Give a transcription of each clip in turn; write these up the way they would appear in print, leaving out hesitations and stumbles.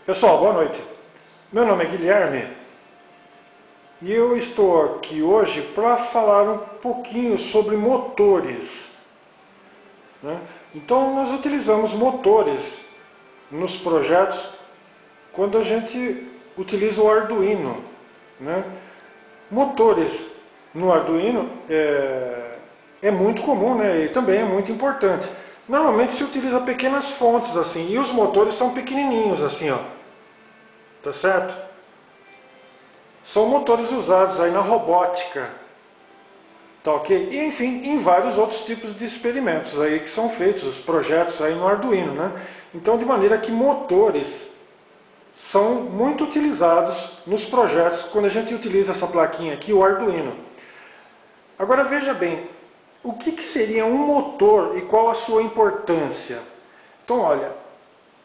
Pessoal, boa noite. Meu nome é Guilherme e eu estou aqui hoje para falar um pouquinho sobre motores, né? Então, nós utilizamos motores nos projetos quando a gente utiliza o Arduino, né? Motores no Arduino é muito comum, né? E também é muito importante. Normalmente se utiliza pequenas fontes assim, e os motores são pequenininhos assim, ó. Tá certo? São motores usados aí na robótica, tá ok? E enfim, em vários outros tipos de experimentos aí que são feitos, os projetos aí no Arduino, né? Então, de maneira que motores são muito utilizados nos projetos quando a gente utiliza essa plaquinha aqui, o Arduino. Agora veja bem, o que seria um motor e qual a sua importância? Então, olha,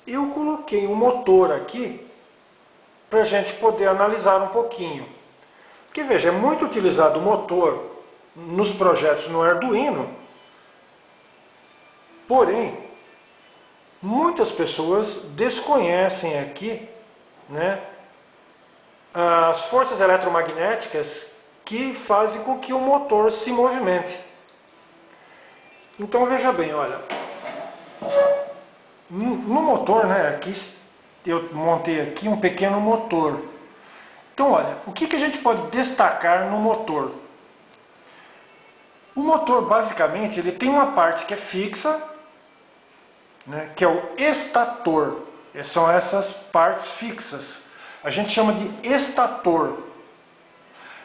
eu coloquei um motor aqui para a gente poder analisar um pouquinho. Porque veja, é muito utilizado o motor nos projetos no Arduino, porém, muitas pessoas desconhecem aqui, né, as forças eletromagnéticas que fazem com que o motor se movimente. Então veja bem, olha, no motor, né, aqui eu montei aqui um pequeno motor. Então olha, o que a gente pode destacar no motor? O motor basicamente ele tem uma parte que é fixa, né, que é o estator. São essas partes fixas. A gente chama de estator.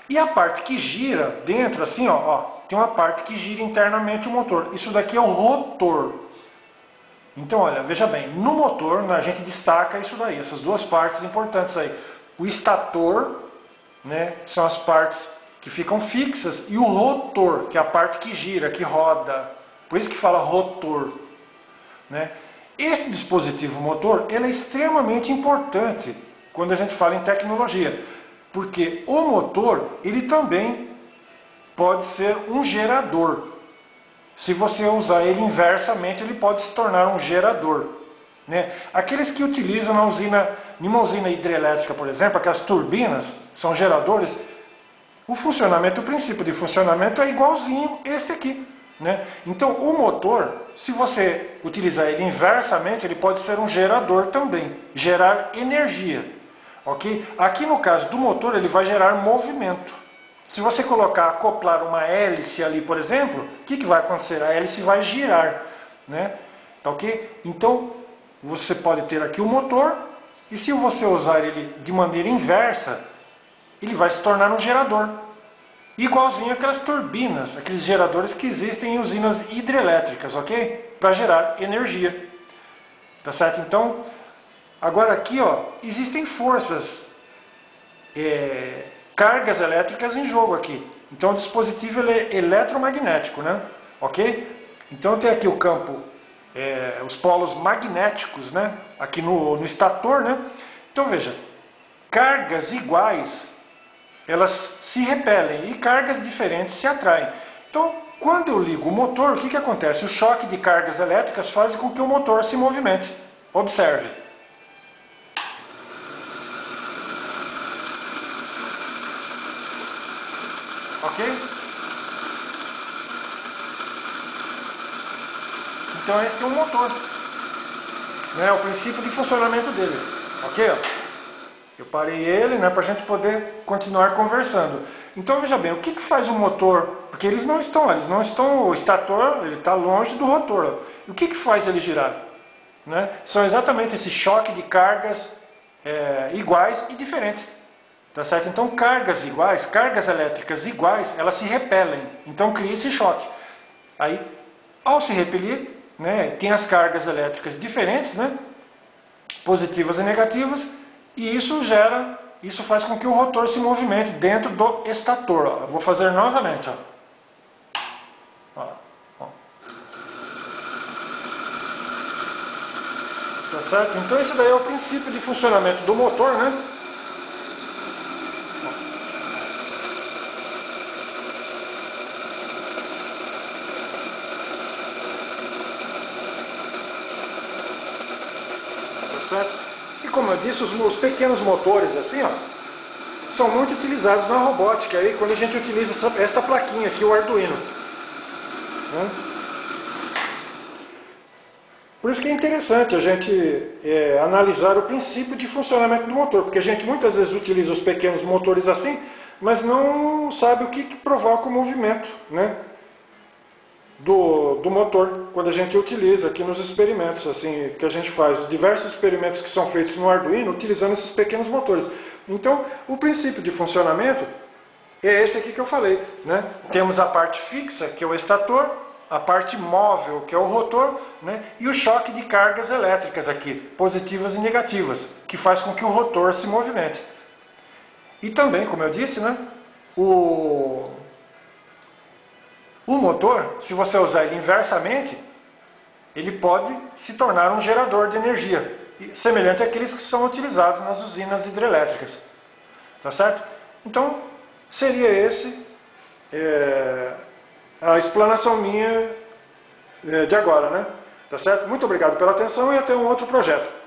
E a parte que gira dentro, assim, ó, tem uma parte que gira internamente o motor. Isso daqui é o rotor. Então, olha, veja bem, no motor, né, a gente destaca isso daí, essas duas partes importantes aí. O estator, né, são as partes que ficam fixas, e o rotor, que é a parte que gira, que roda. Por isso que fala rotor, né? Esse dispositivo motor, ele é extremamente importante quando a gente fala em tecnologia, porque o motor, ele também pode ser um gerador. Se você usar ele inversamente, ele pode se tornar um gerador, né? Aqueles que utilizam numa usina hidrelétrica, por exemplo, aquelas turbinas, são geradores, o princípio de funcionamento é igualzinho esse aqui, né? Então, o motor, se você utilizar ele inversamente, ele pode ser um gerador também, gerar energia, ok? Aqui no caso do motor, ele vai gerar movimento. Se você acoplar uma hélice ali, por exemplo, o que vai acontecer? A hélice vai girar, né? Tá ok? Então, você pode ter aqui o motor, e se você usar ele de maneira inversa, ele vai se tornar um gerador. Igualzinho aquelas turbinas, aqueles geradores que existem em usinas hidrelétricas, ok? Para gerar energia. Tá certo? Então, agora aqui, ó, existem forças, cargas elétricas em jogo aqui. Então o dispositivo ele é eletromagnético, né? Ok? Então tem aqui o campo, os polos magnéticos, né? Aqui no estator, né? Então veja, cargas iguais, elas se repelem e cargas diferentes se atraem. Então, quando eu ligo o motor, o que acontece? O choque de cargas elétricas faz com que o motor se movimente. Observe. Ok? Então esse é um motor, né? O princípio de funcionamento dele. Ok? Eu parei ele, né, para a gente poder continuar conversando. Então veja bem, o que faz o motor? Porque eles não estão, o estator ele está longe do rotor. E o que faz ele girar? Né? São exatamente esse choque de cargas iguais e diferentes. Tá certo? Então cargas iguais, cargas elétricas iguais, elas se repelem. Então cria esse choque. Aí, ao se repelir, né, tem as cargas elétricas diferentes, né, positivas e negativas, e isso faz com que o rotor se movimente dentro do estator. Ó. Eu vou fazer novamente. Ó. Tá certo? Então esse daí é o princípio de funcionamento do motor, né? Tá certo? E como eu disse, os pequenos motores assim, ó, são muito utilizados na robótica, aí, quando a gente utiliza essa plaquinha aqui, o Arduino. Né? Por isso que é interessante a gente analisar o princípio de funcionamento do motor, porque a gente muitas vezes utiliza os pequenos motores assim, mas não sabe o que provoca o movimento, né, do motor, quando a gente utiliza aqui nos experimentos, assim, que a gente faz, diversos experimentos que são feitos no Arduino, utilizando esses pequenos motores. Então, o princípio de funcionamento é esse aqui que eu falei, né? Temos a parte fixa, que é o estator, a parte móvel, que é o rotor, né? E o choque de cargas elétricas aqui, positivas e negativas, que faz com que o rotor se movimente. E também, como eu disse, né, o motor, se você usar ele inversamente, ele pode se tornar um gerador de energia, semelhante àqueles que são utilizados nas usinas hidrelétricas. Tá certo? Então, seria esse a explanação minha de agora, né? Tá certo? Muito obrigado pela atenção e até um outro projeto.